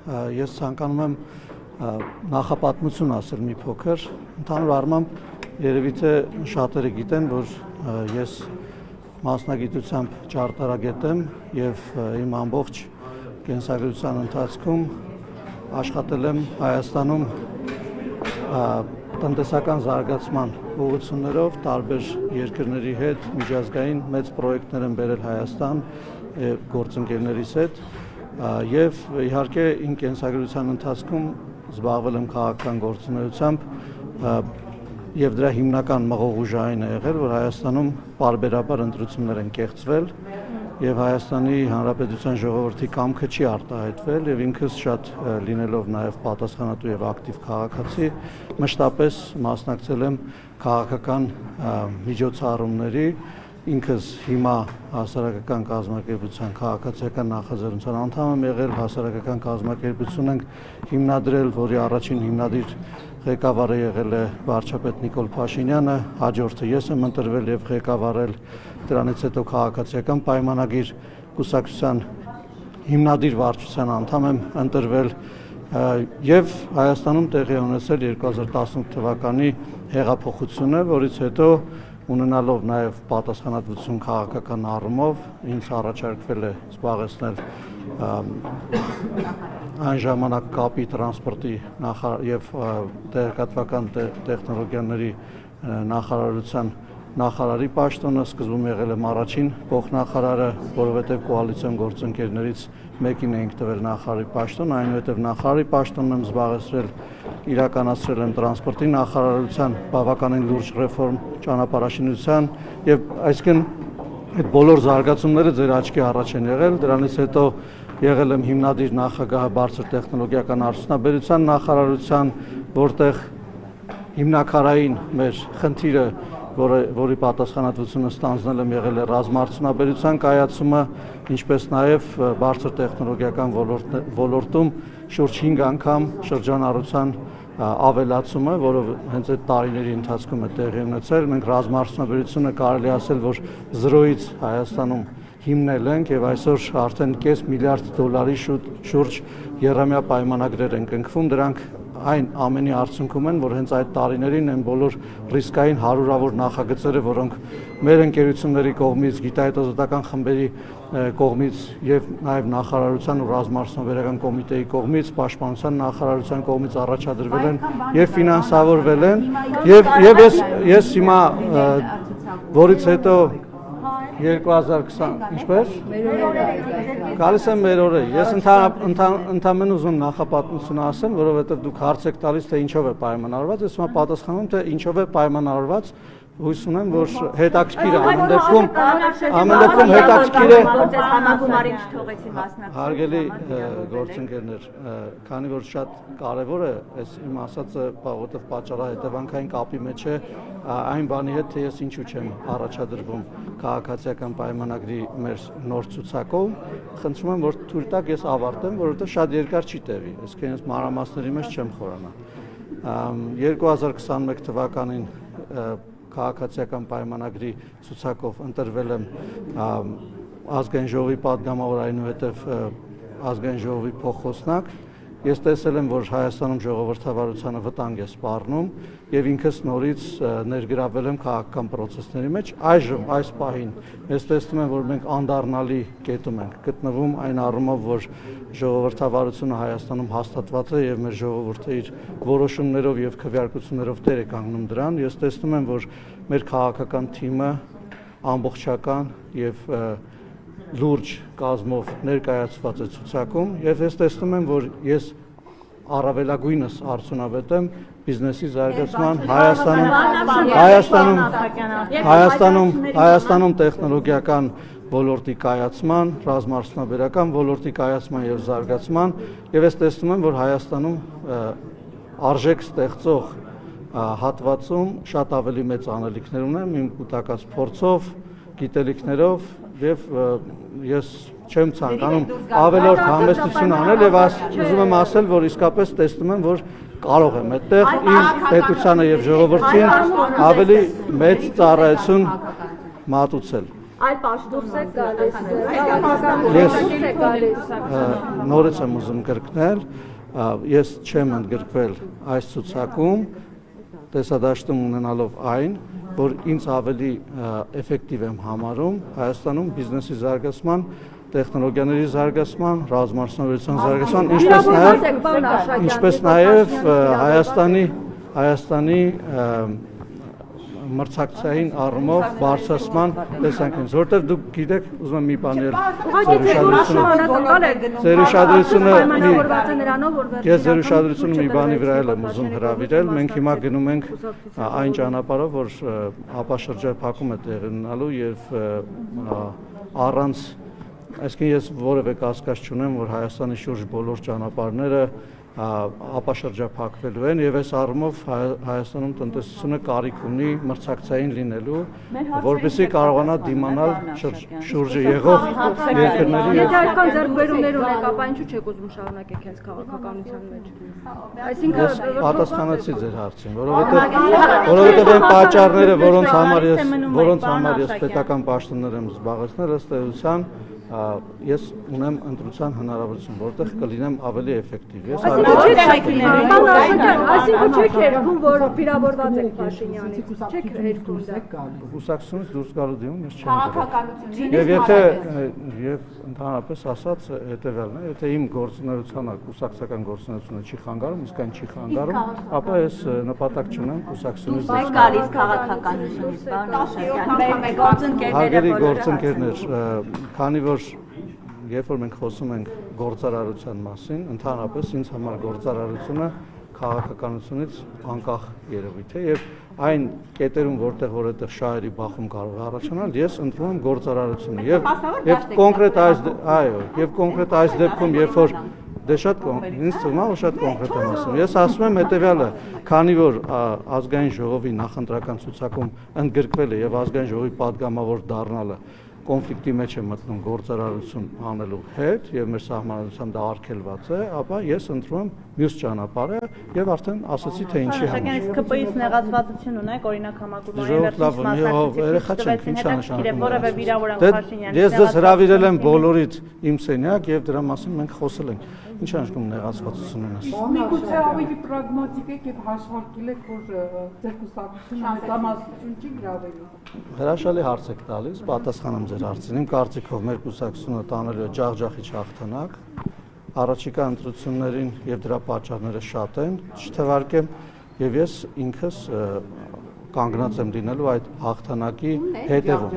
ես ցանկանում եմ նախապատմություն ասել մի փոքր, ընդհանուր առմամբ երևի թե շատերը գիտեն, որ ես մասնագիտությամբ ճարտարագետ եմ եւ իմ ամբողջ կենսագրության ընթացքում աշխատել եմ Հայաստանում տնտեսական զարգացման ուղղություններով տարբեր երկրների հետ միջազգային մեծ պրոյեկտներ եմ բերել Հայաստան գործընկերներիս հետ եւ իհարկե իմ կենսագրության ընթացքում զբաղվել եմ քաղաքական գործունեությամբ եւ դրա հիմնական մղողուժային է եղել, որ Հայաստանում պարբերաբար ընտրություններ են կեղծվել եւ Հայաստանի Հանրապետության ժողովրդի կամքը չի արտահայտվել եւ ինքս շատ լինելով նաեւ պատասխանատու եւ ակտիվ քաղաքացի մշտապես մասնակցել եմ քաղաքական միջոցառումների ինքս հիմա հասարակական կազմակերպության քաղաքացիական նախաձեռնության անդամ եմ եղել, հասարակական կազմակերպություն ենք հիմնադրել, որի առաջին հիմնադիր ղեկավարը եղել է վարչապետ Նիկոլ Փաշինյանը, հաջորդը ես եմ ընտրվել եւ ղեկավարել, դրանից հետո քաղաքացիական պայմանագիր կուսակցության հիմնադիր վարչության անդամ եմ ընտրվել եւ Հայաստանում տեղի ունեցել 2018 թվականի հեղափոխությունը, որից հետո ունենալով նաև պատասխանատվություն քաղաքական առումով ինձ առաջարկվել է զբաղեցնել այն ժամանակ կապի տրանսպորտի եւ տեղեկատվական տեխնոլոգիաների նախարարության նախարարի պաշտոնը, սկզբում եղել եմ առաջին փոխնախարարը, որովհետև կոալիցիոն գործընկերներից մեկին էինք տվել նախարարի պաշտոն, այնուհետև նախարարի պաշտոնն եմ զբաղեցրել, իրականացրել եմ տրանսպորտի նախարարության բավականին լուրջ ռեֆորմ ճանապարհաշինության եւ այսինքն այդ բոլոր զարգացումները ձեր աչքի առաջ են եղել, դրանից հետո եղել եմ հիմնադիր նախագահ բարձր տեխնոլոգիական արդյունաբերության նախարարության, որտեղ հիմնակարային մեր խնդիրը որի պատասխանատվությունը ստանձնել եմ եղել է ռազմաարդյունաբերության կայացումը, ինչպես նաև բարձր տեխնոլոգիական ոլորտում շուրջ 5 անգամ շրջանառության ավելացումը, որը հենց այդ տարիների ընթացքում է տեղի ունեցել։ Մենք ռազմաարդյունաբերությունը կարելի ասել, որ 0-ից Հայաստանում հիմնել ենք եւ այսօր արդեն $5 միլիարդ շուրջ եռամյա պայմանագրեր են կնքվում, դրանք այն ամենի արդյունքում են, որ հենց այդ տարիներին են բոլոր ռիսկային հարյուրավոր նախագծերը, որոնք մեր ընկերությունների կողմից, գիտահետազոտական խմբերի կողմից եւ նաեւ նախարարության ու ռազմաարդյունաբերական կոմիտեի կողմից, պաշտպանության նախարարության կողմից առաջադրվել են եւ ֆինանսավորվել են եւ ես հիմա որից հետո 2020 ինչպես գալիս եմ մեր օրը ես ընդամենը ուզում նախապատմություն ասեմ, որովհետև դուք հարց եք տալիս թե ինչով է պայմանավորված, ես հիմա պատասխանում թե ինչով է պայմանավորված, հույս ունեմ, որ հետաքրքիր է ամեն դեպքում հետաքրքիր է համագումարին չթողեցին մասնակցել։ Հարգելի գործընկերներ, քանի որ շատ կարևոր է այս իմ ասածը, որովհետև պատճառահետևանքային կապի մեջ է այն բանի հետ, թե ես ինչու չեմ առաջադրվում քաղաքացիական պայմանագրի մեր նոր ցուցակով, խնդրում եմ, որ թույլ տաք ես ավարտեմ, որովհետև շատ երկար չի տևի, այսինքն ես մանրամասների մեջ չեմ խորանա։ 2021 թվականին քաղաքացիական պայմանագրի ցուցակով ընտրվել եմ ազգային ժողովի падգամավոր, այնուհետև ազգային ժողովի փոխխոսնակ։ Ես տեսել եմ, որ Հայաստանում ժողովրդավարությանը վտանգ է սպառնում եւ ինքս նորից ներգրավել եմ քաղաքական process-ների մեջ։ Այժմ այս պահին ես տեսնում եմ, որ մենք անդառնալի կետում ենք գտնվում այն առումով, որ ժողովրդավարությունը Հայաստանում հաստատված է եւ մեր ժողովուրդը իր որոշումներով եւ քվեարկություններով դեր է կանգնում դրան։ Ես տեսնում եմ, որ մեր քաղաքական թիմը ամբողջական եւ լուրջ կազմով ներկայացված է ցուցակում եւ ես տեսնում եմ, որ ես առավելագույնս արդյունավետ եմ բիզնեսի զարգացման Հայաստանում տեխնոլոգիական ոլորտի կայացման, ռազմաարդյունաբերական ոլորտի կայացման եւ զարգացման եւ ես տեսնում եմ, որ Հայաստանում արժեք ստեղծող հատվածում շատ ավելի մեծ անելիքներ ունեմ իմ կուտակած փորձով, գիտելիքներով եւ ես չեմ ցանկանում ավելորդ համեստություն անել եւ ուզում եմ ասել, որ իսկապես տեսնում եմ, որ կարող եմ այդտեղ իմ պետությանը եւ ժողովրդին ավելի մեծ ծառայություն մատուցել։ այլ պաշտոններ եք գալիս։ Նորից եմ ուզում գրկնել, ես չեմ ընդգրկվել այս ցուցակում, տեսադաշտում ունենալով այն, որ ինձ ավելի էֆեկտիվ եմ համարում Հայաստանում բիզնեսի զարգացման, տեխնոլոգիաների զարգացման, ռազմարտունության զարգացման, ինչպես նաև Հայաստանի մրցակցային առումով բարձրացման տեսանկյունից, որտեղ դուք գիտեք, ուզում եմ մի բան ձեր ուշադրությունը մի բանի վրա եմ ուզում հրավիրել, մենք հիմա գնում ենք այն ճանապարհով, որ ապաշրջափակում է տեղի ունենալու եւ առանց այսինքն ես որևէ կասկած չունեմ, որ Հայաստանի շուրջ բոլոր ճանապարհները ապաշրջափակվելու են եւ այս առումով Հայաստանում տնտեսությունը կարիք ունի մրցակցային լինելու, որպեսզի կարողանա դիմանալ շուրջը եղող երկրների։ Եթե այդքան ձեռքբերումներ ունեք, ապա ինչու չեք ուզում շարունակեք հենց քաղաքականության մեջ։ Այսինքն պատասխանեցի ձեր հարցին, որովհետեւ այն պատճառները, որոնց համար ես պետական պաշտոններ եմ զբաղեցնել, ըստ էության ես ունեմ ընտրության հնարավորություն, որտեղ կլինեմ ավելի էֆեկտիվ։ Այսինքն չեք երգում, որ վիրավորված եք Փաշինյանից, չեք երգում դա։ Կուսակցությունից դուրս գալու դիմում ես չեմ եւ ընդհանրապես ասած հետեւյալն է, եթե իմ գործունեությանը կուսակցական գործունեությունը չի խանգարում, իսկ այն չի խանգարում, ապա ես նպատակ չունեմ կուսակցությունից դուրս գալիս քաղաքականությունից, գործընկերներ, քանի որ երբ որ մենք խոսում ենք գործարարության մասին, ընդհանրապես ինձ համար գործարարությունը քաղաքականությունից անկախ երևույթ է եւ այն կետերում, որտեղ շահերի բախում կարող է առաջանալ, ես ընտրում եմ գործարարությունը եւ կոնկրետ այս դեպքում, երբ որ դե շատ ինձ թվում է, որ շատ կոնկրետ եմ ասում։ Ես ասում եմ հետեւյալը, քանի որ ազգային ժողովի նախընտրական ցուցակում ընդգրկվել է եւ ազգային ժողովի падգամավոր դառնալը կոնֆլիկտի մեջ է մտնում գործարարություն անելու հետ եւ մեր սահմանադրությամբ դա արգելված է, ապա ես ընտրում եմ մյուս ճանապարհը եւ արդեն ասացի թե ինչի համար։ Իսկ ԿՊ-ից նեղացվածություն ունեք, օրինակ համակարգում Ես ձեզ հրավիրել եմ բոլորիդ իմ սենյակ եւ դրա մասին մենք խոսել ենք։ Ինչ անշկում նեղացվածություն ունես։ Միգուցե ավելի պրագմատիկ եք եւ հաշվարկել եք, որ ձեր կուսակցությունը մեծամասնություն չի գրավելու։ Հրաշալի հարց եք տալիս, պատասխանեմ ձեր հարցին։ Իմ կարծիքով մեր կուսակցությունը տանելու է ջախջախիչ հաղթանակ։ Առաջիկա ընտրություններին եւ դրա պատճառները շատ են, չթվարկեմ, եւ ես ինքս կանգնած եմ լինելու այդ հաղթանակի հետևում։